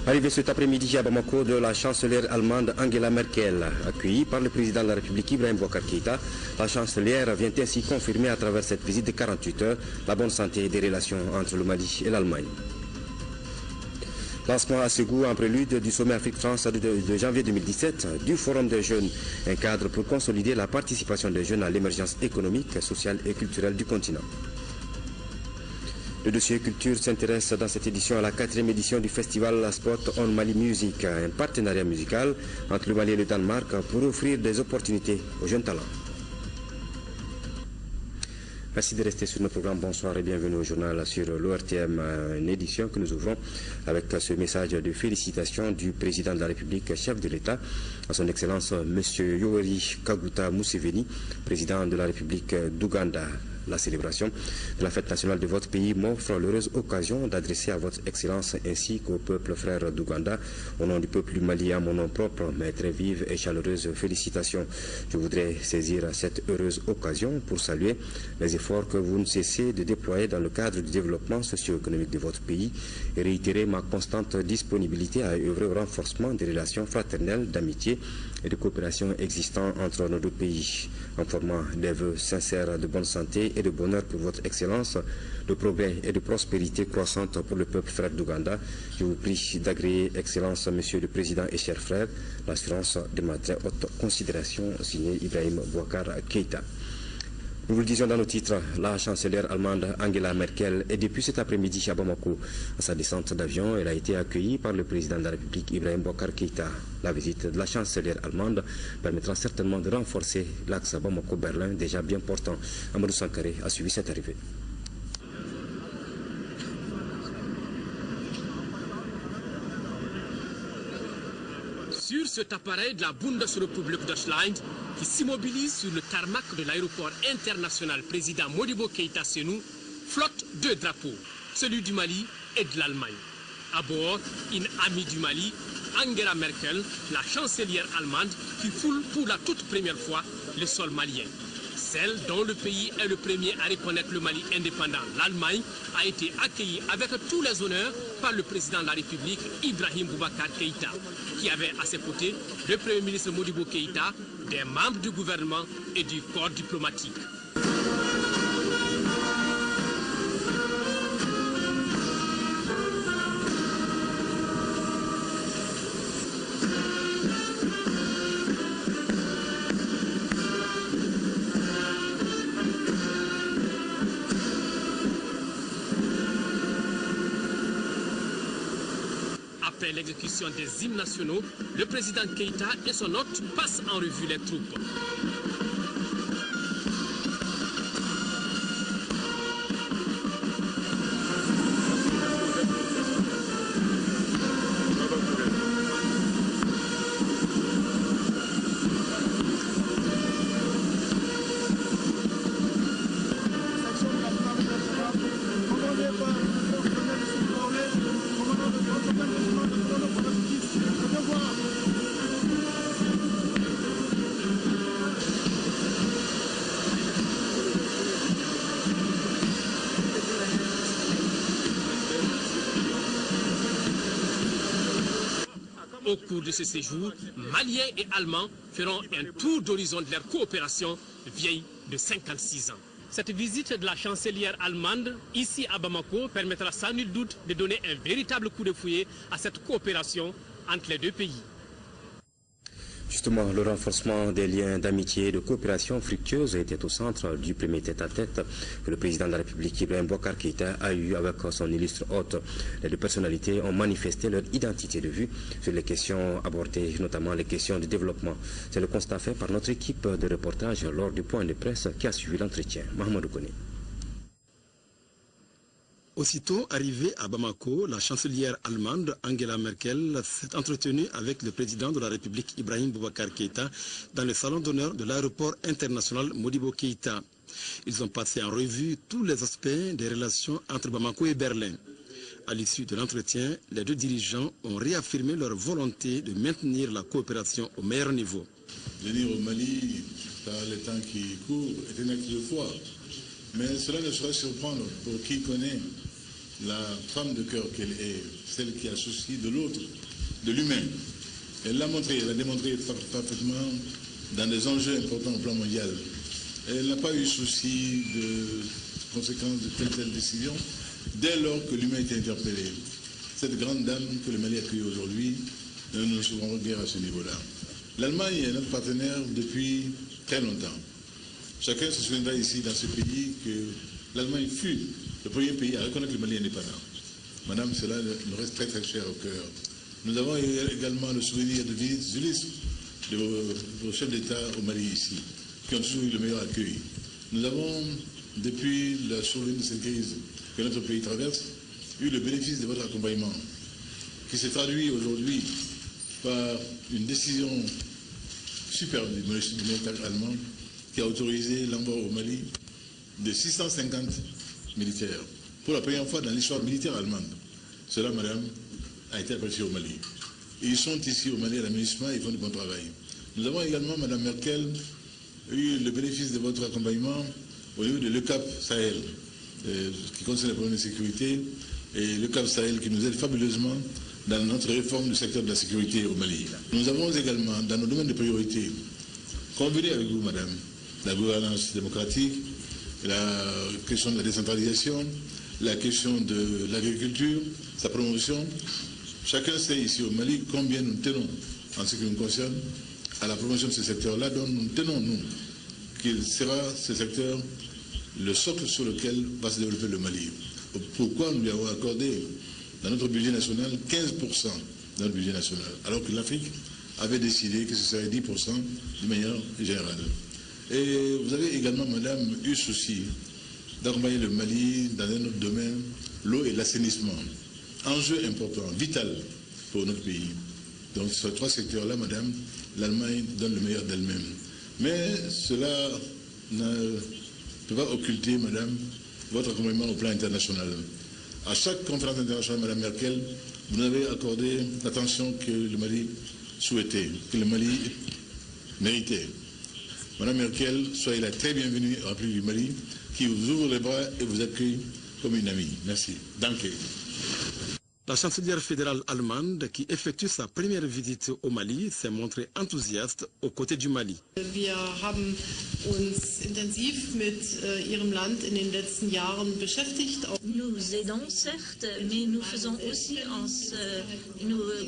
Arrivée cet après-midi à Bamako de la chancelière allemande Angela Merkel, accueillie par le président de la République Ibrahim Boubacar Keïta, la chancelière vient ainsi confirmer à travers cette visite de 48 heures la bonne santé des relations entre le Mali et l'Allemagne. Lancement à Ségou en prélude du sommet Afrique-France de janvier 2017 du Forum des jeunes, un cadre pour consolider la participation des jeunes à l'émergence économique, sociale et culturelle du continent. Le dossier culture s'intéresse dans cette édition à la 4e édition du festival Spot on Mali Music, un partenariat musical entre le Mali et le Danemark pour offrir des opportunités aux jeunes talents. Merci de rester sur notre programme. Bonsoir et bienvenue au journal sur l'ORTM, une édition que nous ouvrons avec ce message de félicitations du président de la République, chef de l'État, à son Excellence M. Yoweri Kaguta Museveni, président de la République d'Ouganda. La célébration de la fête nationale de votre pays m'offre l'heureuse occasion d'adresser à votre Excellence ainsi qu'au peuple frère d'Ouganda, au nom du peuple du Mali, à mon nom propre, mes très vives et chaleureuses félicitations. Je voudrais saisir cette heureuse occasion pour saluer les efforts que vous ne cessez de déployer dans le cadre du développement socio-économique de votre pays et réitérer ma constante disponibilité à œuvrer au renforcement des relations fraternelles, d'amitié et de coopération existant entre nos deux pays, en formant des vœux sincères de bonne santé et de bonheur pour votre Excellence, de progrès et de prospérité croissante pour le peuple frère d'Ouganda. Je vous prie d'agréer, Excellence, Monsieur le Président et chers frères, l'assurance de ma très haute considération, signée Ibrahim Boubacar Keïta. Nous vous le disions dans nos titres, la chancelière allemande Angela Merkel est depuis cet après-midi à Bamako. À sa descente d'avion, elle a été accueillie par le président de la République Ibrahim Boubacar Keïta. La visite de la chancelière allemande permettra certainement de renforcer l'axe Bamako-Berlin déjà bien portant. Amadou Sankaré a suivi cette arrivée. Sur cet appareil de la Bundesrepublik Deutschland qui s'immobilise sur le tarmac de l'aéroport international président Modibo Keïta Sénou, flottent deux drapeaux, celui du Mali et de l'Allemagne. À bord, une amie du Mali, Angela Merkel, la chancelière allemande qui foule pour la toute première fois le sol malien. Celle dont le pays est le premier à reconnaître le Mali indépendant, l'Allemagne, a été accueillie avec tous les honneurs par le président de la République, Ibrahim Boubacar Keïta, qui avait à ses côtés le Premier ministre Modibo Keïta, des membres du gouvernement et du corps diplomatique. Après l'exécution des hymnes nationaux, le président Keïta et son hôte passent en revue les troupes. Au cours de ce séjour, Maliens et Allemands feront un tour d'horizon de leur coopération vieille de 56 ans. Cette visite de la chancelière allemande ici à Bamako permettra sans nul doute de donner un véritable coup de fouet à cette coopération entre les deux pays. Justement, le renforcement des liens d'amitié et de coopération fructueuse était au centre du premier tête-à-tête que le président de la République Ibrahim Boubacar Keïta a eu avec son illustre hôte. Les deux personnalités ont manifesté leur identité de vue sur les questions abordées, notamment les questions de développement. C'est le constat fait par notre équipe de reportage lors du point de presse qui a suivi l'entretien. Mohamed Kone. Aussitôt arrivée à Bamako, la chancelière allemande Angela Merkel s'est entretenue avec le président de la République Ibrahim Boubacar Keïta dans le salon d'honneur de l'aéroport international Modibo Keïta. Ils ont passé en revue tous les aspects des relations entre Bamako et Berlin. À l'issue de l'entretien, les deux dirigeants ont réaffirmé leur volonté de maintenir la coopération au meilleur niveau. Venir au Mali, par le temps qui court, est un acte de foi. Mais cela ne saurait surprendre pour qui connaît la femme de cœur qu'elle est, celle qui a souci de l'autre, de l'humain. Elle l'a montré, elle a démontré parfaitement dans des enjeux importants au plan mondial. Elle n'a pas eu souci de conséquences de telle décision dès lors que l'humain était interpellé. Cette grande dame que le Mali accueille aujourd'hui, nous ne souffrons guère à ce niveau-là. L'Allemagne est notre partenaire depuis très longtemps. Chacun se souviendra ici dans ce pays que l'Allemagne fut le premier pays à reconnaître le Mali indépendant. Madame, cela nous reste très très cher au cœur. Nous avons également le souvenir de Zulis, de vos chefs d'État au Mali ici, qui ont toujours eu le meilleur accueil. Nous avons, depuis la survenue de cette crise que notre pays traverse, eu le bénéfice de votre accompagnement, qui s'est traduit aujourd'hui par une décision superbe du militaire allemand qui a autorisé l'envoi au Mali de 650 militaires. Pour la première fois dans l'histoire militaire allemande. Cela, madame, a été apprécié au Mali. Ils sont ici au Mali à l'aménagement et ils font du bon travail. Nous avons également, madame Merkel, eu le bénéfice de votre accompagnement au niveau de l'ECAP Sahel, qui concerne les problèmes de sécurité, et l'ECAP Sahel qui nous aide fabuleusement dans notre réforme du secteur de la sécurité au Mali. Nous avons également, dans nos domaines de priorité, convenu avec vous, madame, la gouvernance démocratique, la question de la décentralisation, la question de l'agriculture, sa promotion. Chacun sait ici au Mali combien nous tenons, en ce qui nous concerne, à la promotion de ce secteur-là, dont nous tenons, nous, qu'il sera ce secteur le socle sur lequel va se développer le Mali. Pourquoi nous lui avons accordé dans notre budget national 15% de notre budget national, alors que l'Afrique avait décidé que ce serait 10% de manière générale. Et vous avez également, madame, eu souci d'accompagner le Mali dans un autre domaine, l'eau et l'assainissement. Enjeu important, vital pour notre pays. Donc sur ces trois secteurs-là, madame, l'Allemagne donne le meilleur d'elle-même. Mais cela ne peut pas occulter, madame, votre accompagnement au plan international. À chaque conférence internationale, madame Merkel, vous avez accordé l'attention que le Mali souhaitait, que le Mali méritait. Madame Merkel, soyez la très bienvenue en République du Mali, qui vous ouvre les bras et vous accueille comme une amie. Merci. Danke. La chancelière fédérale allemande, qui effectue sa première visite au Mali, s'est montrée enthousiaste aux côtés du Mali. Wir haben uns intensiv mit Ihrem Land in den letzten Jahren beschäftigt. Nous aidons certes, mais nous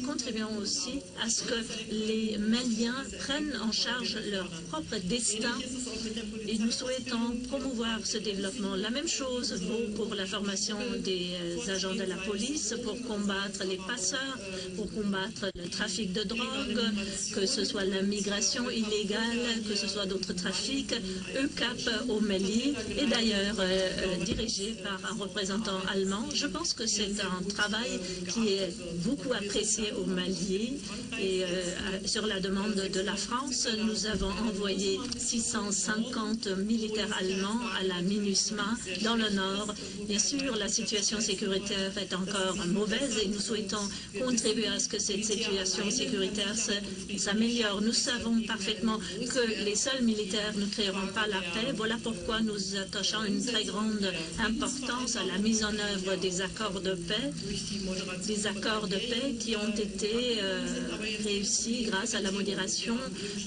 contribuons aussi à ce que les Maliens prennent en charge leur propre destin et nous souhaitons promouvoir ce développement. La même chose vaut pour la formation des agents de la police, pour combattre les passeurs, pour combattre le trafic de drogue, que ce soit la migration illégale, que ce soit d'autres trafics. ECAP au Mali est d'ailleurs dirigé par un représentant allemand. Je pense que c'est un travail qui est beaucoup apprécié au Mali et sur la demande de la France, nous avons envoyé 650 militaires allemands à la MINUSMA dans le nord. Bien sûr, la situation sécuritaire est encore mauvaise et nous souhaitons contribuer à ce que cette situation sécuritaire s'améliore. Nous savons parfaitement que les seuls militaires ne créeront pas la paix. Voilà pourquoi nous attachons une très grande importance à la mise en œuvre des accords de paix qui ont été réussis grâce à la modération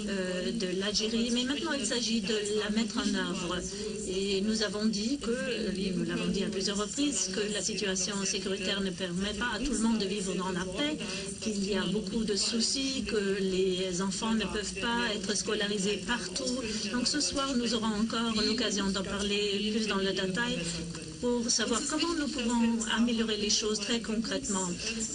de l'Algérie. Mais maintenant, il s'agit de la mettre en œuvre. Et nous avons dit nous l'avons dit à plusieurs reprises, que la situation sécuritaire ne permet pas à tout le monde de vivre dans la paix, qu'il y a beaucoup de soucis, que les enfants ne peuvent pas être scolarisés partout. Donc ce soir, nous aurons encore l'occasion d'en parler plus dans le détail pour savoir comment nous pouvons améliorer les choses très concrètement.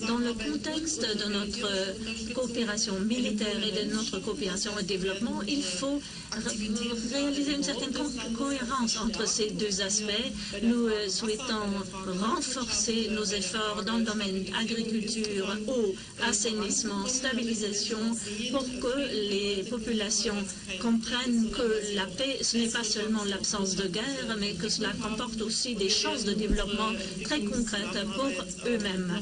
Dans le contexte de notre coopération militaire et de notre coopération au développement, il faut réaliser une certaine cohérence entre ces deux aspects. Nous souhaitons renforcer nos efforts dans le domaine agriculture, eau, assainissement, stabilisation, pour que les populations comprennent que la paix, ce n'est pas seulement l'absence de guerre, mais que cela comporte aussi des chances de développement très concrètes pour eux-mêmes.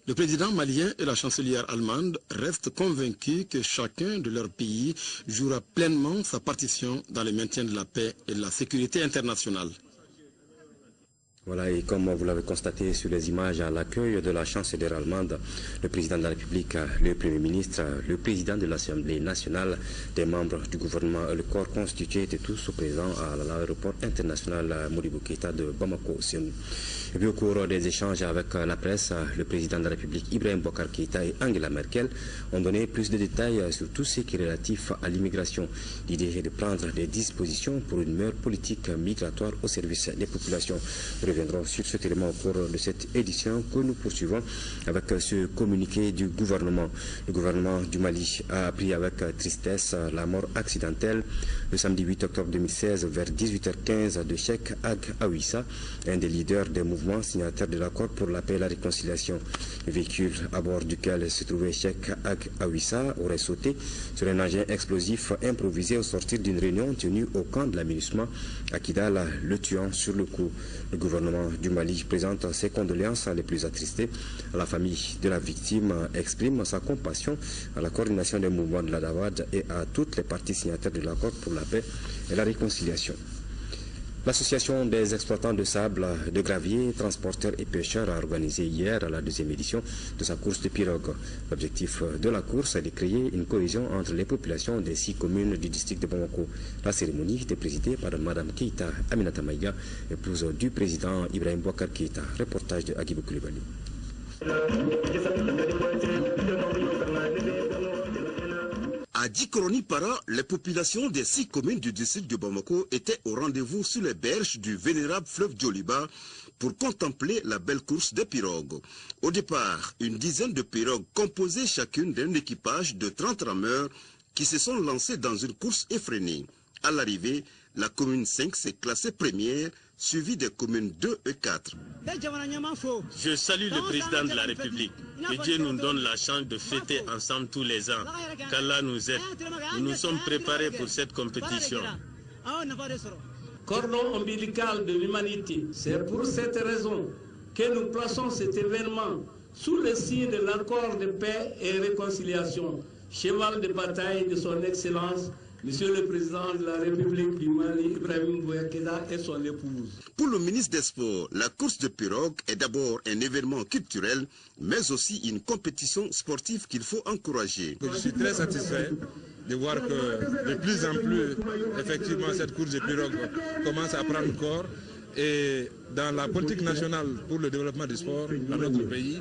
Le président malien et la chancelière allemande restent convaincus que chacun de leurs pays jouera pleinement sa partition dans le maintien de la paix et de la sécurité internationale. Voilà, et comme vous l'avez constaté sur les images, à l'accueil de la chancelière allemande, le président de la République, le Premier ministre, le président de l'Assemblée nationale, des membres du gouvernement, le corps constitué étaient tous présents à l'aéroport international Modibo Keïta de Bamako. Et puis au cours des échanges avec la presse, le président de la République, Ibrahim Boubacar Keïta et Angela Merkel ont donné plus de détails sur tout ce qui est relatif à l'immigration. L'idée est de prendre des dispositions pour une meilleure politique migratoire au service des populations. Nous reviendrons sur cet élément au cours de cette édition que nous poursuivons avec ce communiqué du gouvernement. Le gouvernement du Mali a appris avec tristesse la mort accidentelle le samedi 8 octobre 2016 vers 18h15 de Cheikh Ag Awissa, un des leaders des mouvements signataires de l'accord pour la paix et la réconciliation. Le véhicule à bord duquel se trouvait Cheikh Ag Awissa aurait sauté sur un engin explosif improvisé au sortir d'une réunion tenue au camp de l'aménagement à Kidal, le tuant sur le coup. Le gouvernement du Mali présente ses condoléances les plus attristées à la famille de la victime, exprime sa compassion à la coordination des mouvements de la Dawad et à toutes les parties signataires de l'accord pour la paix et la réconciliation. L'association des exploitants de sable, de gravier, transporteurs et pêcheurs a organisé hier la deuxième édition de sa course de pirogue. L'objectif de la course est de créer une cohésion entre les populations des 6 communes du district de Bamako. La cérémonie était présidée par Mme Keïta Aminata Maïga, épouse du président Ibrahim Boubacar Keïta. Reportage de Agibou Koulibaly. À Djikoroni-Para, les populations des 6 communes du district de Bamako étaient au rendez-vous sur les berges du vénérable fleuve Djoliba pour contempler la belle course des pirogues. Au départ, une dizaine de pirogues composaient chacune d'un équipage de 30 rameurs qui se sont lancés dans une course effrénée. À l'arrivée, la commune 5 s'est classée première, suivie des communes 2 et 4. Je salue le président de la République. Que Dieu nous donne la chance de fêter ensemble tous les ans. Qu'Allah nous aide. Nous nous sommes préparés pour cette compétition. Cordon ombilical de l'humanité. C'est pour cette raison que nous plaçons cet événement sous le signe de l'accord de paix et réconciliation, cheval de bataille de son Excellence, Monsieur le Président de la République du Mali, Ibrahim Boubacar Keïta et son épouse. Pour le ministre des Sports, la course de pirogue est d'abord un événement culturel, mais aussi une compétition sportive qu'il faut encourager. Je suis très satisfait de voir que de plus en plus, effectivement, cette course de pirogue commence à prendre corps. Et dans la politique nationale pour le développement du sport dans notre pays,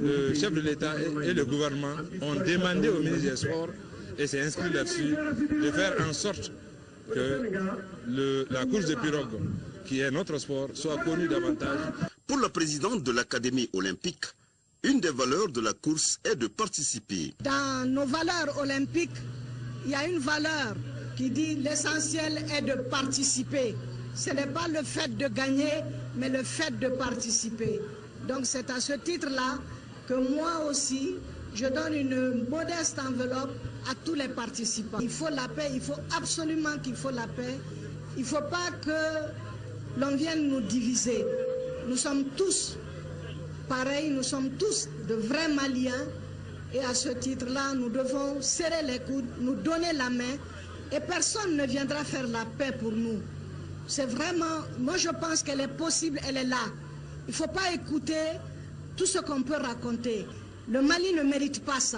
le chef de l'État et le gouvernement ont demandé au ministre des Sports, et c'est inscrit là-dessus, de faire en sorte que la course de pirogue, qui est notre sport, soit connue davantage. Pour la présidente de l'Académie olympique, une des valeurs de la course est de participer. Dans nos valeurs olympiques, il y a une valeur qui dit l'essentiel est de participer. Ce n'est pas le fait de gagner, mais le fait de participer. Donc c'est à ce titre-là que moi aussi, je donne une modeste enveloppe à tous les participants. Il faut la paix, il faut absolument qu'il faut la paix. Il ne faut pas que l'on vienne nous diviser. Nous sommes tous pareils, nous sommes tous de vrais Maliens. Et à ce titre-là, nous devons serrer les coudes, nous donner la main. Et personne ne viendra faire la paix pour nous. C'est vraiment, moi je pense qu'elle est possible, elle est là. Il ne faut pas écouter tout ce qu'on peut raconter. Le Mali ne mérite pas ça.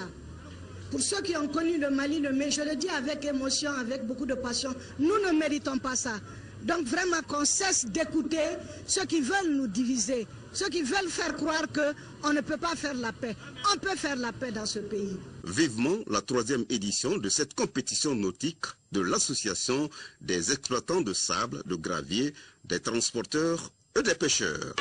Pour ceux qui ont connu le Mali, je le dis avec émotion, avec beaucoup de passion, nous ne méritons pas ça. Donc vraiment qu'on cesse d'écouter ceux qui veulent nous diviser, ceux qui veulent faire croire qu'on ne peut pas faire la paix. On peut faire la paix dans ce pays. Vivement la 3e édition de cette compétition nautique de l'association des exploitants de sable, de gravier, des transporteurs et des pêcheurs.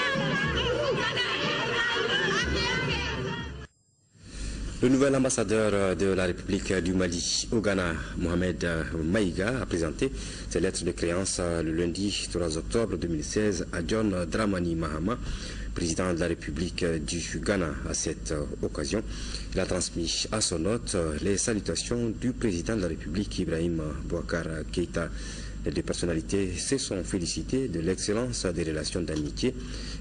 Le nouvel ambassadeur de la République du Mali au Ghana, Mohamed Maïga, a présenté ses lettres de créance le lundi 3 octobre 2016 à John Dramani Mahama, président de la République du Ghana. À cette occasion, il a transmis à son hôte les salutations du président de la République, Ibrahim Boubacar Keïta. Les deux personnalités se sont félicitées de l'excellence des relations d'amitié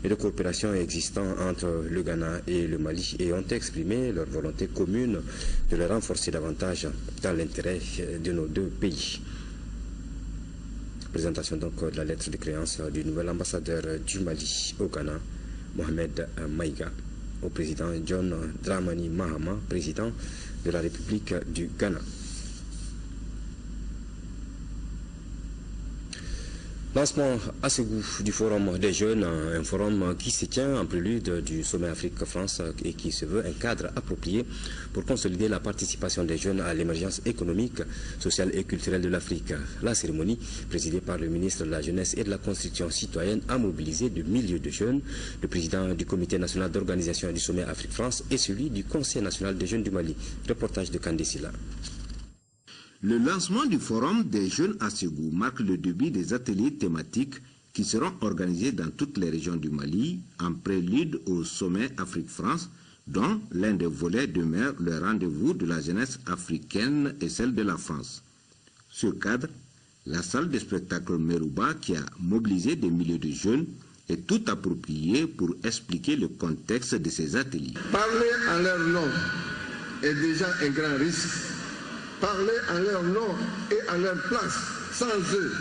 et de coopération existant entre le Ghana et le Mali et ont exprimé leur volonté commune de le renforcer davantage dans l'intérêt de nos deux pays. Présentation donc de la lettre de créance du nouvel ambassadeur du Mali au Ghana, Mohamed Maïga, au président John Dramani Mahama, président de la République du Ghana. Lancement à Ségou du Forum des jeunes, un forum qui se tient en prélude du sommet Afrique-France et qui se veut un cadre approprié pour consolider la participation des jeunes à l'émergence économique, sociale et culturelle de l'Afrique. La cérémonie, présidée par le ministre de la Jeunesse et de la Construction citoyenne, a mobilisé de milliers de jeunes. Le président du Comité national d'organisation du sommet Afrique-France et celui du Conseil national des jeunes du Mali. Reportage de Kandesila. Le lancement du Forum des jeunes à Ségou marque le début des ateliers thématiques qui seront organisés dans toutes les régions du Mali en prélude au sommet Afrique-France, dont l'un des volets demeure le rendez-vous de la jeunesse africaine et celle de la France. Ce cadre, la salle de spectacle Merouba, qui a mobilisé des milliers de jeunes, est tout appropriée pour expliquer le contexte de ces ateliers. Parler en leur nom est déjà un grand risque. Parler en leur nom et en leur place, sans eux,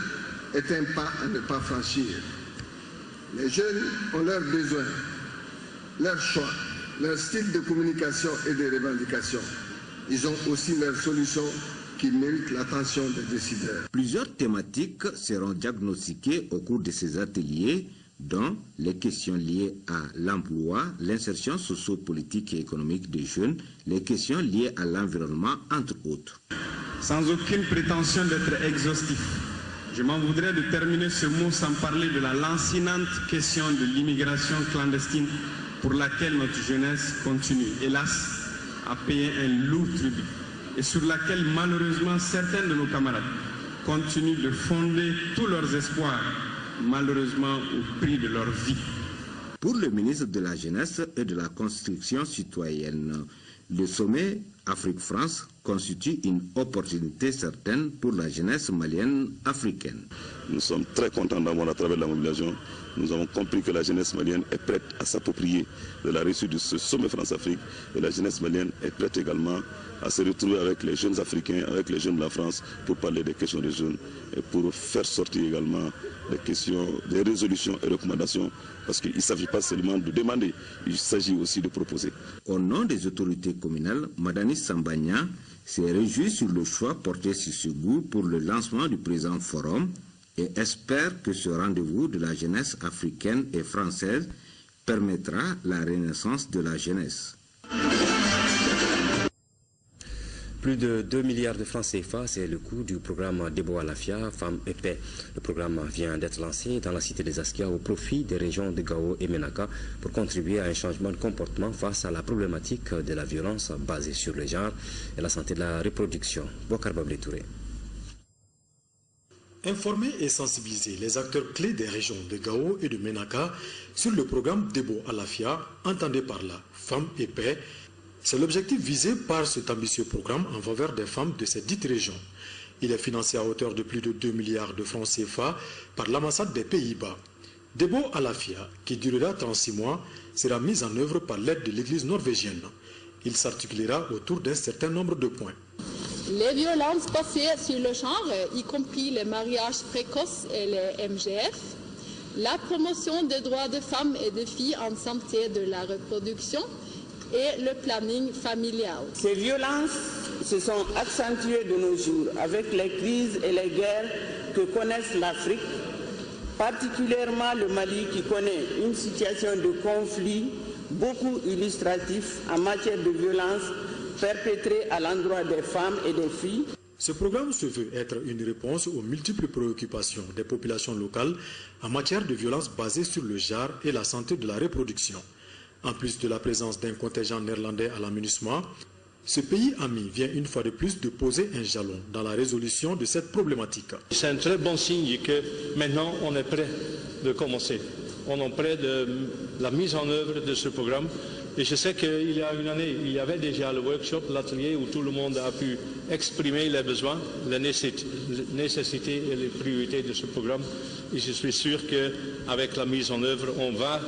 est un pas à ne pas franchir. Les jeunes ont leurs besoins, leurs choix, leur style de communication et de revendication. Ils ont aussi leurs solutions qui méritent l'attention des décideurs. Plusieurs thématiques seront diagnostiquées au cours de ces ateliers, dont les questions liées à l'emploi, l'insertion socio-politique et économique des jeunes, les questions liées à l'environnement, entre autres. Sans aucune prétention d'être exhaustif, je m'en voudrais de terminer ce mot sans parler de la lancinante question de l'immigration clandestine pour laquelle notre jeunesse continue, hélas, à payer un lourd tribut et sur laquelle malheureusement certains de nos camarades continuent de fonder tous leurs espoirs, malheureusement au prix de leur vie. Pour le ministre de la Jeunesse et de la Construction citoyenne, le sommet Afrique-France constitue une opportunité certaine pour la jeunesse malienne africaine. Nous sommes très contents d'avoir, à travers la mobilisation, nous avons compris que la jeunesse malienne est prête à s'approprier de la réussite de ce sommet France-Afrique et la jeunesse malienne est prête également à se retrouver avec les jeunes africains, avec les jeunes de la France pour parler des questions des jeunes et pour faire sortir également des questions, des résolutions et recommandations parce qu'il ne s'agit pas seulement de demander, il s'agit aussi de proposer. Au nom des autorités communales, Madani Sambagna s'est réjoui sur le choix porté sur Ségou pour le lancement du présent forum et espère que ce rendez-vous de la jeunesse africaine et française permettra la renaissance de la jeunesse. Plus de 2 milliards de francs CFA, c'est le coût du programme Debo Alafia, Femmes et Paix. Le programme vient d'être lancé dans la cité des Askia au profit des régions de Gao et Menaka pour contribuer à un changement de comportement face à la problématique de la violence basée sur le genre et la santé de la reproduction. Bokar Bablé Touré. Informer et sensibiliser les acteurs clés des régions de Gao et de Menaka sur le programme Debo Alafia, entendez par là Femmes et Paix, c'est l'objectif visé par cet ambitieux programme en faveur des femmes de ces dites régions. Il est financé à hauteur de plus de 2 milliards de francs CFA par l'ambassade des Pays-Bas. Debo Alafia, qui durera 36 mois, sera mis en œuvre par l'aide de l'Église norvégienne. Il s'articulera autour d'un certain nombre de points. Les violences basées sur le genre, y compris les mariages précoces et les MGF, la promotion des droits des femmes et des filles en santé de la reproduction, et le planning familial. Ces violences se sont accentuées de nos jours avec les crises et les guerres que connaissent l'Afrique, particulièrement le Mali qui connaît une situation de conflit beaucoup illustratif en matière de violence perpétrée à l'endroit des femmes et des filles. Ce programme se veut être une réponse aux multiples préoccupations des populations locales en matière de violence basée sur le genre et la santé de la reproduction. En plus de la présence d'un contingent néerlandais à la MINUSMA, ce pays ami vient une fois de plus de poser un jalon dans la résolution de cette problématique. C'est un très bon signe que maintenant on est prêt de commencer. On est prêt de la mise en œuvre de ce programme. Et je sais qu'il y a une année, il y avait déjà le workshop, l'atelier où tout le monde a pu exprimer les besoins, les nécessités et les priorités de ce programme. Et je suis sûr qu'avec la mise en œuvre, on va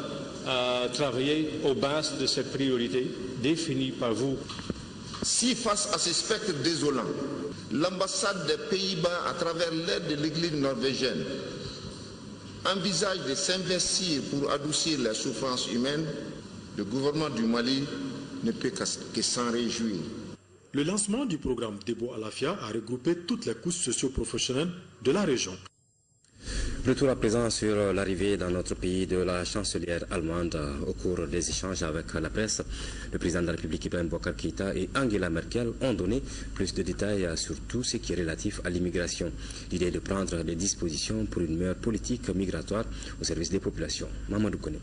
travailler aux bases de cette priorité définie par vous. Si face à ce spectre désolant, l'ambassade des Pays-Bas, à travers l'aide de l'Église norvégienne, envisage de s'investir pour adoucir les souffrances humaines, le gouvernement du Mali ne peut que s'en réjouir. Le lancement du programme Debo Alafia a regroupé toutes les couches socio-professionnelles de la région. Retour à présent sur l'arrivée dans notre pays de la chancelière allemande. Au cours des échanges avec la presse, le président de la République Ibrahim Boubacar Keïta et Angela Merkel ont donné plus de détails sur tout ce qui est relatif à l'immigration. L'idée est de prendre des dispositions pour une meilleure politique migratoire au service des populations. Mamadou Kone.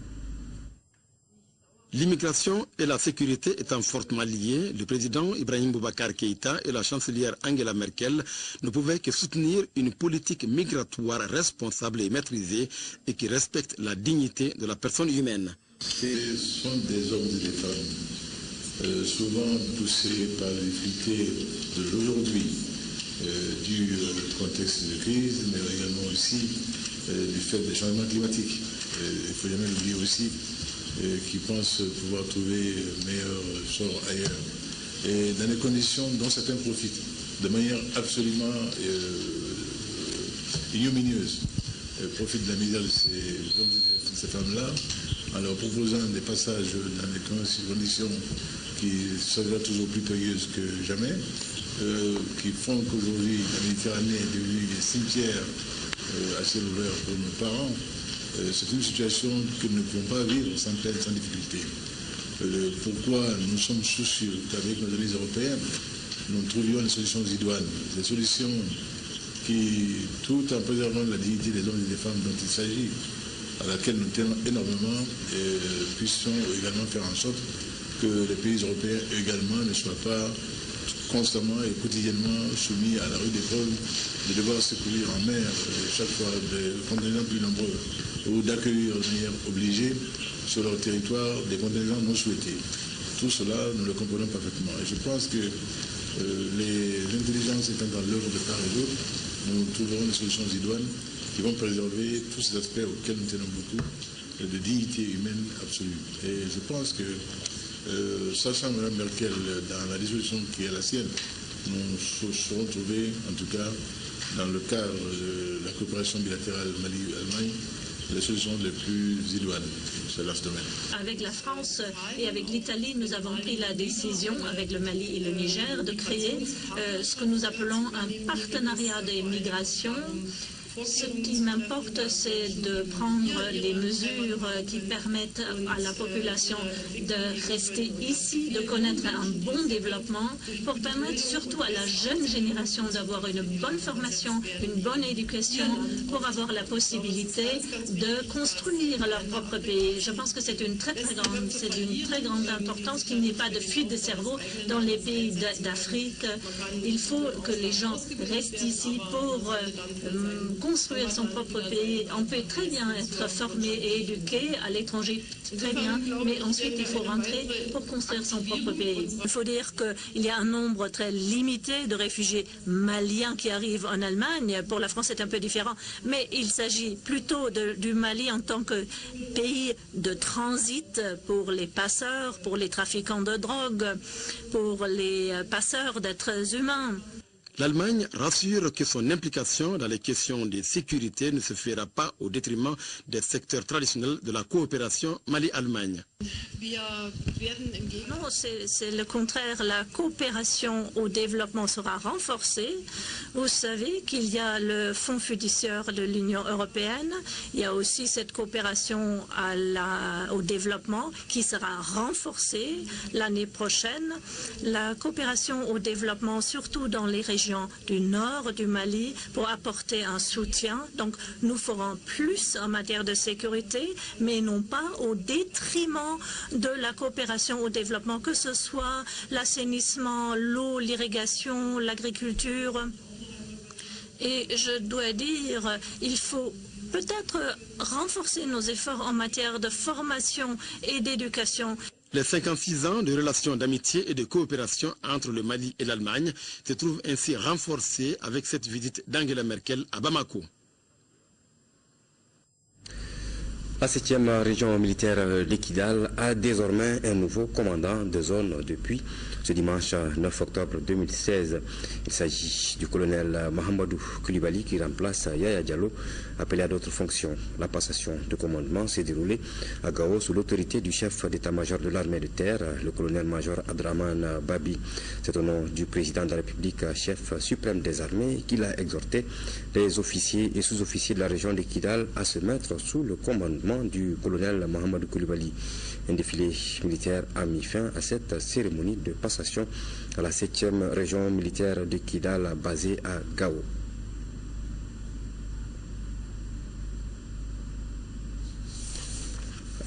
L'immigration et la sécurité étant fortement liées, le président Ibrahim Boubacar Keïta et la chancelière Angela Merkel ne pouvaient que soutenir une politique migratoire responsable et maîtrisée et qui respecte la dignité de la personne humaine. Ce sont des hommes et des femmes, souvent poussés par les difficultés de l'aujourd'hui, du contexte de crise, mais également aussi du fait des changements climatiques. Il ne faut jamais l'oublier aussi, qui pensent pouvoir trouver meilleur sort ailleurs. Et dans des conditions dont certains profitent, de manière absolument ignominieuse, profitent de la misère de ces hommes et de ces femmes-là, en leur proposant des passages dans des conditions qui seraient toujours plus périlleuses que jamais, qui font qu'aujourd'hui la Méditerranée est devenue un cimetière à ciel ouvert pour nos parents. C'est une situation que nous ne pouvons pas vivre sans peine, sans difficulté. Pourquoi nous sommes soucieux qu'avec nos alliés européens, nous trouvions des solutions idoines, des solutions qui, tout en préservant la dignité des hommes et des femmes dont il s'agit, à laquelle nous tenons énormément, puissions également faire en sorte que les pays européens également ne soient pas constamment et quotidiennement soumis à la rude épreuve de devoir secourir en mer chaque fois des contingents plus nombreux ou d'accueillir de manière obligée sur leur territoire des contingents non souhaités. Tout cela, nous le comprenons parfaitement. Et je pense que les intelligences étant dans l'œuvre de part et d'autre, nous trouverons des solutions idoines qui vont préserver tous ces aspects auxquels nous tenons beaucoup, de dignité humaine absolue. Et je pense que sachant Mme Merkel dans la dissolution qui est la sienne, nous serons trouvés, en tout cas, dans le cadre de la coopération bilatérale Mali-Allemagne, les solutions les plus idoines dans ce domaine. Avec la France et avec l'Italie, nous avons pris la décision, avec le Mali et le Niger, de créer ce que nous appelons un partenariat des migrations. Ce qui m'importe, c'est de prendre les mesures qui permettent à la population de rester ici, de connaître un bon développement, pour permettre surtout à la jeune génération d'avoir une bonne formation, une bonne éducation, pour avoir la possibilité de construire leur propre pays. Je pense que c'est d'une très grande importance qu'il n'y ait pas de fuite de cerveau dans les pays d'Afrique. Il faut que les gens restent ici pour construire son propre pays. On peut très bien être formé et éduqué à l'étranger, très bien, mais ensuite il faut rentrer pour construire son propre pays. Il faut dire qu'il y a un nombre très limité de réfugiés maliens qui arrivent en Allemagne. Pour la France, c'est un peu différent, mais il s'agit plutôt du Mali en tant que pays de transit pour les passeurs, pour les trafiquants de drogue, pour les passeurs d'êtres humains. L'Allemagne rassure que son implication dans les questions de sécurité ne se fera pas au détriment des secteurs traditionnels de la coopération Mali-Allemagne. Non, c'est le contraire. La coopération au développement sera renforcée. Vous savez qu'il y a le Fonds fiduciaire de l'Union européenne. Il y a aussi cette coopération au développement qui sera renforcée l'année prochaine. La coopération au développement, surtout dans les régions du nord du Mali, pour apporter un soutien. Donc, nous ferons plus en matière de sécurité, mais non pas au détriment de la coopération au développement, que ce soit l'assainissement, l'eau, l'irrigation, l'agriculture. Et je dois dire, il faut peut-être renforcer nos efforts en matière de formation et d'éducation. Les 56 ans de relations d'amitié et de coopération entre le Mali et l'Allemagne se trouvent ainsi renforcés avec cette visite d'Angela Merkel à Bamako. La 7e région militaire d'Ekidal a désormais un nouveau commandant de zone depuis ce dimanche 9 octobre 2016. Il s'agit du colonel Mahamadou Koulibaly qui remplace Yaya Diallo, appelé à d'autres fonctions. La passation de commandement s'est déroulée à Gao sous l'autorité du chef d'état-major de l'armée de terre, le colonel-major Abdraman Babi. C'est au nom du président de la République, chef suprême des armées, qu'il a exhorté les officiers et sous-officiers de la région de Kidal à se mettre sous le commandement du colonel Mahamadou Koulibaly. Un défilé militaire a mis fin à cette cérémonie de passation à la 7e région militaire de Kidal basée à Gao.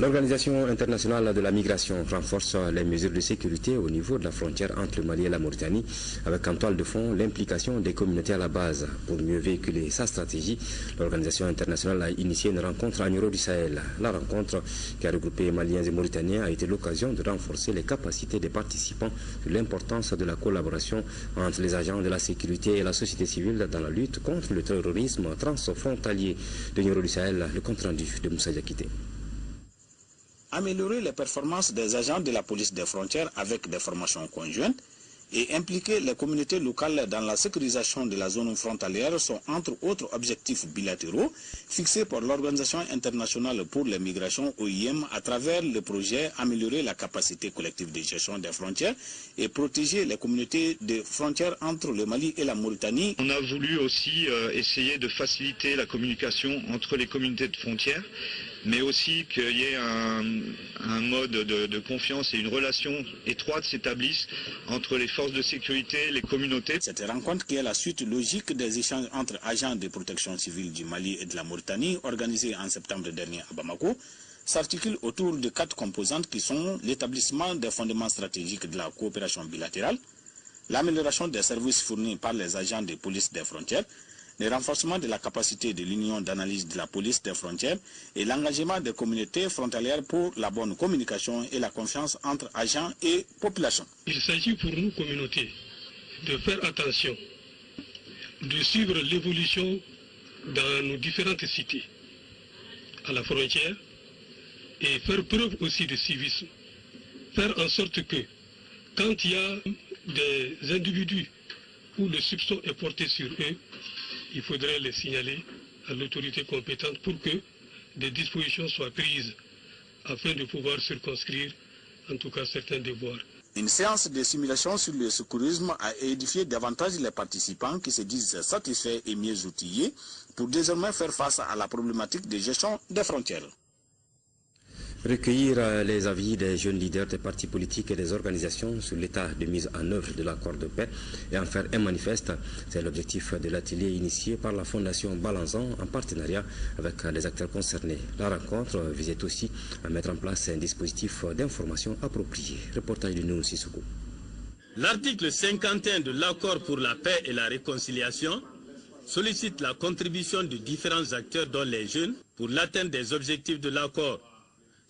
L'Organisation internationale de la migration renforce les mesures de sécurité au niveau de la frontière entre le Mali et la Mauritanie, avec en toile de fond l'implication des communautés à la base. Pour mieux véhiculer sa stratégie, l'Organisation internationale a initié une rencontre à Niro du Sahel. La rencontre, qui a regroupé Maliens et Mauritaniens, a été l'occasion de renforcer les capacités des participants sur l'importance de la collaboration entre les agents de la sécurité et la société civile dans la lutte contre le terrorisme transfrontalier. De Niro du Sahel, le compte-rendu de Moussa Diakité. Améliorer les performances des agents de la police des frontières avec des formations conjointes et impliquer les communautés locales dans la sécurisation de la zone frontalière sont entre autres objectifs bilatéraux fixés par l'Organisation internationale pour les migrations OIM à travers le projet Améliorer la capacité collective de gestion des frontières et protéger les communautés de frontières entre le Mali et la Mauritanie. On a voulu aussi essayer de faciliter la communication entre les communautés de frontières, mais aussi qu'il y ait un mode de confiance et une relation étroite s'établisse entre les forces de sécurité, les communautés. Cette rencontre, qui est la suite logique des échanges entre agents de protection civile du Mali et de la Mauritanie, organisés en septembre dernier à Bamako, s'articule autour de 4 composantes qui sont l'établissement des fondements stratégiques de la coopération bilatérale, l'amélioration des services fournis par les agents de police des frontières, le renforcement de la capacité de l'union d'analyse de la police des frontières et l'engagement des communautés frontalières pour la bonne communication et la confiance entre agents et population. Il s'agit pour nous, communautés, de faire attention, de suivre l'évolution dans nos différentes cités à la frontière et faire preuve aussi de civisme. Faire en sorte que quand il y a des individus où le soupçon est porté sur eux, il faudrait les signaler à l'autorité compétente pour que des dispositions soient prises afin de pouvoir circonscrire en tout cas certains devoirs. Une séance de simulation sur le secourisme a édifié davantage les participants qui se disent satisfaits et mieux outillés pour désormais faire face à la problématique de gestion des frontières. Recueillir les avis des jeunes leaders des partis politiques et des organisations sur l'état de mise en œuvre de l'accord de paix et en faire un manifeste, c'est l'objectif de l'atelier initié par la Fondation Balanzan en partenariat avec les acteurs concernés. La rencontre visait aussi à mettre en place un dispositif d'information approprié. Reportage de Nounou Sissoko. L'article 51 de l'accord pour la paix et la réconciliation sollicite la contribution de différents acteurs dont les jeunes pour l'atteinte des objectifs de l'accord.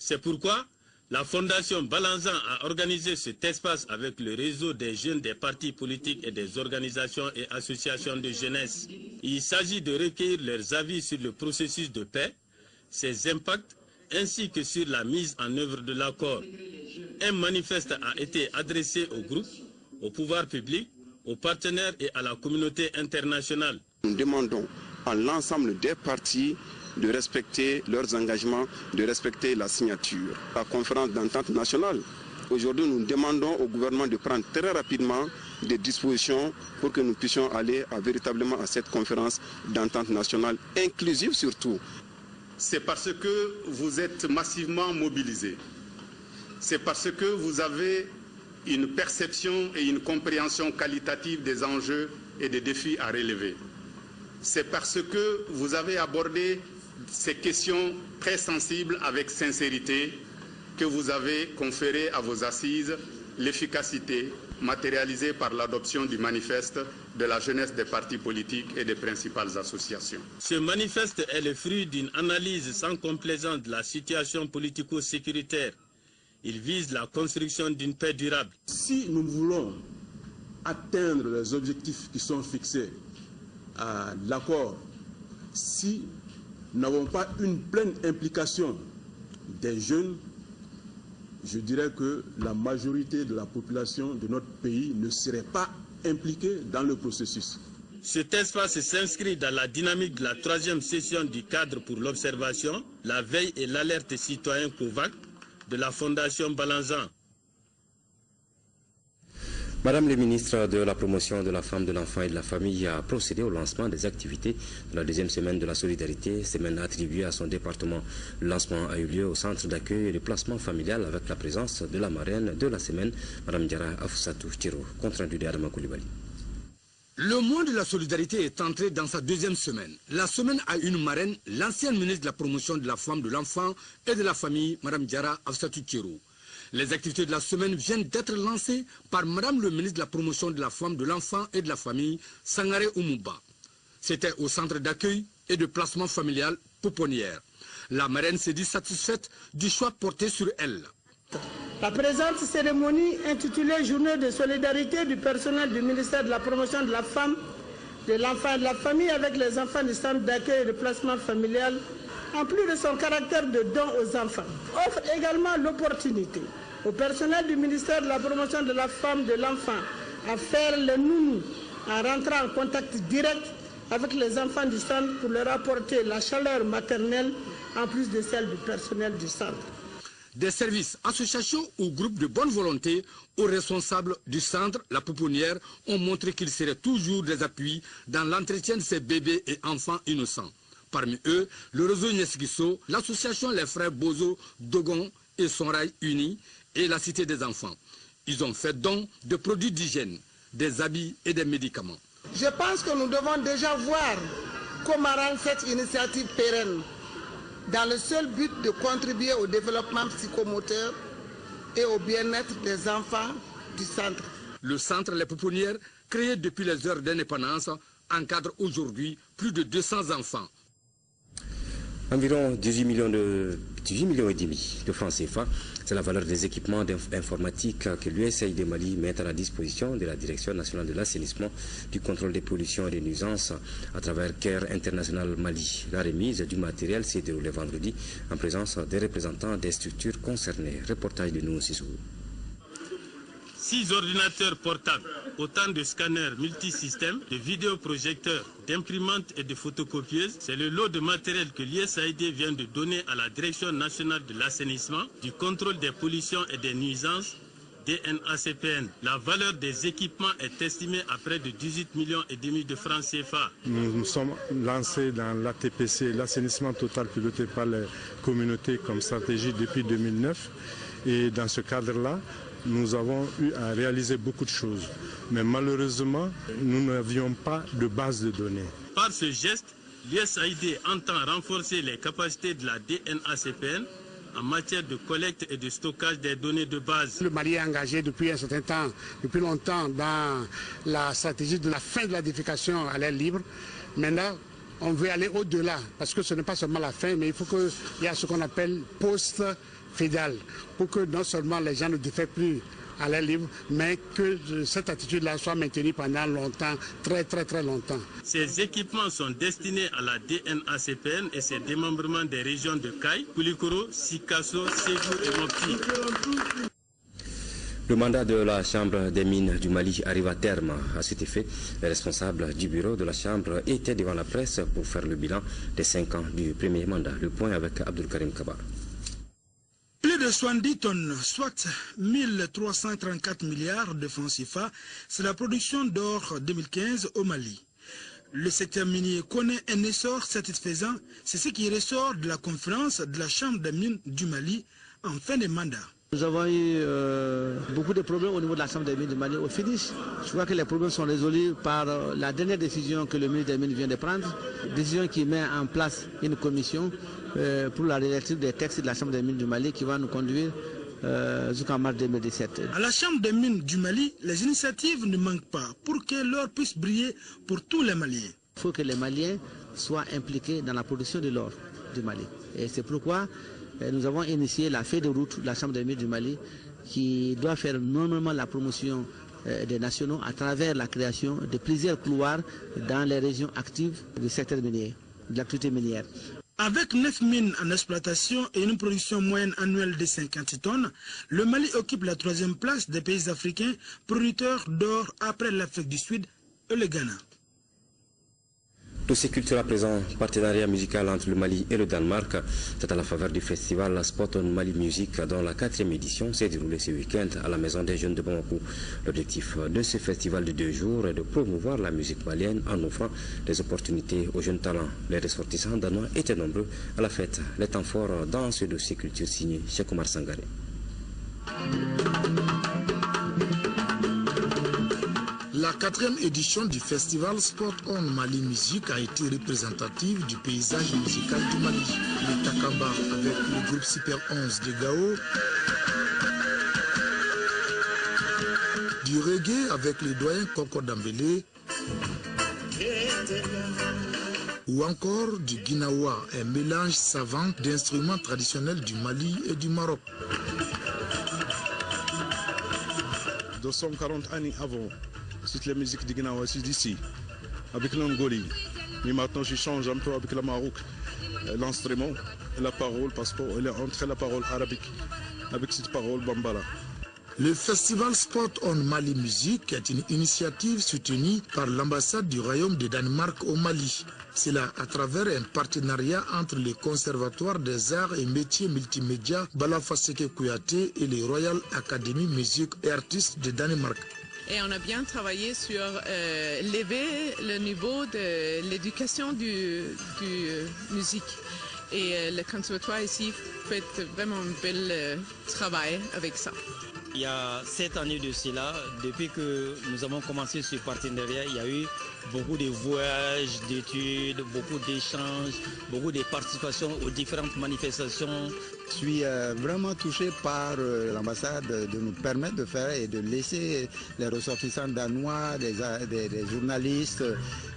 C'est pourquoi la Fondation Balanzan a organisé cet espace avec le réseau des jeunes des partis politiques et des organisations et associations de jeunesse. Il s'agit de recueillir leurs avis sur le processus de paix, ses impacts, ainsi que sur la mise en œuvre de l'accord. Un manifeste a été adressé au groupe, au pouvoir public, aux partenaires et à la communauté internationale. Nous demandons à l'ensemble des partis de respecter leurs engagements, de respecter la signature. La conférence d'entente nationale, aujourd'hui nous demandons au gouvernement de prendre très rapidement des dispositions pour que nous puissions aller véritablement à cette conférence d'entente nationale, inclusive surtout. C'est parce que vous êtes massivement mobilisés. C'est parce que vous avez une perception et une compréhension qualitative des enjeux et des défis à relever. C'est parce que vous avez abordé ces questions très sensibles avec sincérité que vous avez conféré à vos assises l'efficacité matérialisée par l'adoption du manifeste de la jeunesse des partis politiques et des principales associations. Ce manifeste est le fruit d'une analyse sans complaisance de la situation politico-sécuritaire. Il vise la construction d'une paix durable. Si nous voulons atteindre les objectifs qui sont fixés à l'accord, si nous n'avons pas une pleine implication des jeunes, je dirais que la majorité de la population de notre pays ne serait pas impliquée dans le processus. Cet espace s'inscrit dans la dynamique de la 3e session du cadre pour l'observation, la veille et l'alerte citoyen COVAC de la Fondation Balanzan. Madame le ministre de la Promotion de la Femme, de l'Enfant et de la Famille a procédé au lancement des activités de la 2e semaine de la solidarité, semaine attribuée à son département. Le lancement a eu lieu au centre d'accueil et de placement familial avec la présence de la marraine de la semaine, Madame Diara Afsatou Tiro, compte rendu de Adama Koulibaly. Le mois de la solidarité est entré dans sa 2e semaine. La semaine a une marraine, l'ancienne ministre de la Promotion de la Femme, de l'Enfant et de la Famille, Madame Diara Afsatou Tiro. Les activités de la semaine viennent d'être lancées par Madame le ministre de la Promotion de la Femme, de l'Enfant et de la Famille, Sangare Oumouba. C'était au centre d'accueil et de placement familial Pouponnière. La marraine s'est dit satisfaite du choix porté sur elle. La présente cérémonie intitulée Journée de solidarité du personnel du ministère de la Promotion de la Femme, de l'Enfant et de la Famille avec les enfants du centre d'accueil et de placement familial, en plus de son caractère de don aux enfants, offre également l'opportunité au personnel du ministère de la Promotion de la Femme, de l'Enfant, à faire le nounous, en rentrant en contact direct avec les enfants du centre pour leur apporter la chaleur maternelle en plus de celle du personnel du centre. Des services, associations ou groupes de bonne volonté aux responsables du centre, la pouponnière, ont montré qu'ils seraient toujours des appuis dans l'entretien de ces bébés et enfants innocents. Parmi eux, le réseau Nyeskiso, l'association Les Frères Bozo, Dogon et Sonrail Unis et la Cité des Enfants. Ils ont fait don de produits d'hygiène, des habits et des médicaments. Je pense que nous devons déjà voir comment rendre cette initiative pérenne dans le seul but de contribuer au développement psychomoteur et au bien-être des enfants du centre. Le centre Les Pouponnières, créé depuis les heures d'indépendance, encadre aujourd'hui plus de 200 enfants. Environ 18 millions et demi de francs CFA, c'est la valeur des équipements informatiques que l'USAID Mali met à la disposition de la Direction nationale de l'assainissement, du contrôle des pollutions et des nuisances à travers CARE International Mali. La remise du matériel s'est déroulée vendredi en présence des représentants des structures concernées. Reportage de nous, Sissou. 6 ordinateurs portables, autant de scanners multisystèmes, de vidéoprojecteurs, d'imprimantes et de photocopieuses, c'est le lot de matériel que l'USAID vient de donner à la Direction nationale de l'assainissement, du contrôle des pollutions et des nuisances, DNACPN. La valeur des équipements est estimée à près de 18 millions et demi de francs CFA. Nous nous sommes lancés dans l'ATPC, l'assainissement total piloté par les communautés comme stratégie depuis 2009. Et dans ce cadre-là, nous avons eu à réaliser beaucoup de choses. Mais malheureusement, nous n'avions pas de base de données. Par ce geste, l'USAID entend renforcer les capacités de la DNACPN en matière de collecte et de stockage des données de base. Le Mali est engagé depuis un certain temps, depuis longtemps, dans la stratégie de la fin de la défécation à l'air libre. Maintenant, on veut aller au-delà, parce que ce n'est pas seulement la fin, mais il faut qu'il y ait ce qu'on appelle post-fédal, pour que non seulement les gens ne défèquent plus à l'air libre, mais que cette attitude-là soit maintenue pendant longtemps, très longtemps. Ces équipements sont destinés à la DNACPN et ses démembrements des régions de Kaï, Koulikoro, Sikasso, Ségou et Mopti. Le mandat de la Chambre des mines du Mali arrive à terme. À cet effet, les responsables du bureau de la Chambre étaient devant la presse pour faire le bilan des 5 ans du premier mandat. Le point avec Abdul Karim Kabar. Plus de 70 tonnes, soit 1334 milliards de francs CFA, c'est la production d'or 2015 au Mali. Le secteur minier connaît un essor satisfaisant, c'est ce qui ressort de la conférence de la Chambre des mines du Mali en fin de mandat. Nous avons eu beaucoup de problèmes au niveau de la Chambre des mines du Mali au finish. Je crois que les problèmes sont résolus par la dernière décision que le ministre des Mines vient de prendre, décision qui met en place une commission pour la rédaction des textes de la Chambre des mines du Mali qui va nous conduire jusqu'en mars 2017. À la Chambre des mines du Mali, les initiatives ne manquent pas pour que l'or puisse briller pour tous les Maliens. Il faut que les Maliens soient impliqués dans la production de l'or du Mali. Et c'est pourquoi nous avons initié la feuille de route de la Chambre des mines du Mali qui doit faire normalement la promotion des nationaux à travers la création de plusieurs couloirs dans les régions actives du secteur minier, de l'activité minière. Avec 9 mines en exploitation et une production moyenne annuelle de 50 tonnes, le Mali occupe la 3e place des pays africains producteurs d'or après l'Afrique du Sud et le Ghana. Dossier culturel à présent, partenariat musical entre le Mali et le Danemark. C'est à la faveur du festival Spot on Mali Music dont la 4e édition s'est déroulée ce week-end à la Maison des Jeunes de Bamako. L'objectif de ce festival de 2 jours est de promouvoir la musique malienne en offrant des opportunités aux jeunes talents. Les ressortissants danois étaient nombreux à la fête. Les temps forts dans ce dossier culture signé Cheikh Omar Sangaré. La 4e édition du festival Spot on Mali Music a été représentative du paysage musical du Mali. Le Takamba avec le groupe Super 11 de Gao, du reggae avec les doyens Koko Dambélé, ou encore du Guinawa, un mélange savant d'instruments traditionnels du Mali et du Maroc. 240 années avant, c'est la musique du Guinawa, c'est d'ici, avec l'Angolie. Mais maintenant, je change un peu avec le Maroc, l'instrument et la parole, parce qu'il est entre la parole arabique, avec cette parole bambara. Le festival Spot on Mali Music est une initiative soutenue par l'ambassade du Royaume de Danemark au Mali. C'est là à travers un partenariat entre le Conservatoire des Arts et Métiers Multimédia Balafaseke Kouyaté et les Royal Academy Music et Artistes de Danemark. Et on a bien travaillé sur lever le niveau de l'éducation du musique. Et le conservatoire ici fait vraiment un bel travail avec ça. Il y a 7 années de cela, depuis que nous avons commencé ce partenariat, il y a eu beaucoup de voyages, d'études, beaucoup d'échanges, beaucoup de participations aux différentes manifestations. Je suis vraiment touché par l'ambassade de nous permettre de faire et de laisser les ressortissants danois, des journalistes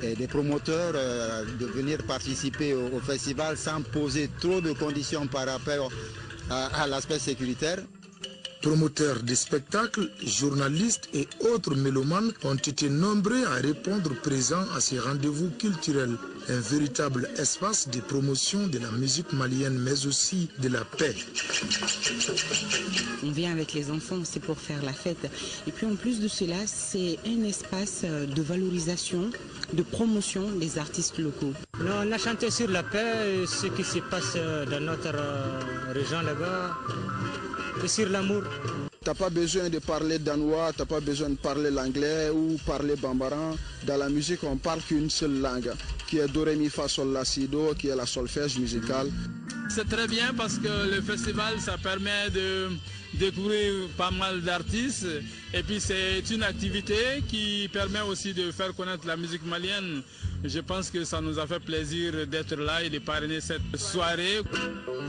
et des promoteurs de venir participer au festival sans poser trop de conditions par rapport à l'aspect sécuritaire. Promoteurs des spectacles, journalistes et autres mélomanes ont été nombreux à répondre présents à ces rendez-vous culturels. Un véritable espace de promotion de la musique malienne, mais aussi de la paix. On vient avec les enfants, c'est pour faire la fête. Et puis en plus de cela, c'est un espace de valorisation, de promotion des artistes locaux. On a chanté sur la paix, ce qui se passe dans notre région là-bas. Et sur l'amour. Tu n'as pas besoin de parler danois, tu n'as pas besoin de parler l'anglais ou parler bambara. Dans la musique, on parle qu'une seule langue, qui est do, ré, mi, fa, sol, la, si, do, qui est la solfège musicale. C'est très bien parce que le festival, ça permet de découvrir pas mal d'artistes. Et puis c'est une activité qui permet aussi de faire connaître la musique malienne. Je pense que ça nous a fait plaisir d'être là et de parrainer cette soirée.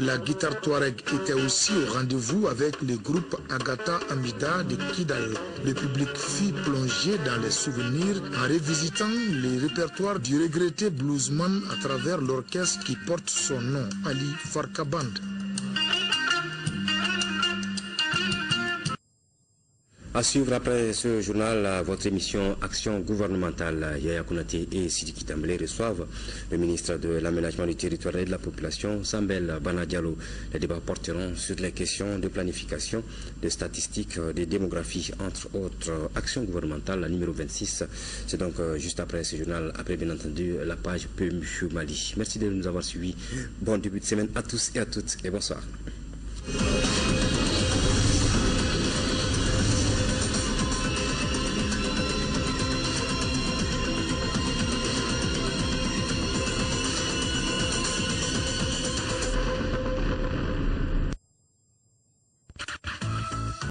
La guitare touareg était aussi au rendez-vous avec le groupe Agata Amida de Kidal. Le public fut plongé dans les souvenirs en revisitant les répertoires du regretté bluesman à travers l'orchestre qui porte son nom, Ali Farka Band. À suivre après ce journal, votre émission Action gouvernementale. Yaya Kounaté et Sidiki Dambélé reçoivent le ministre de l'Aménagement du territoire et de la population, Sambel Banadialo. Les débats porteront sur les questions de planification, de statistiques, de démographie, entre autres. Action gouvernementale, la numéro 26. C'est donc juste après ce journal, après bien entendu la page PMU Mali. Merci de nous avoir suivis. Bon début de semaine à tous et à toutes et bonsoir.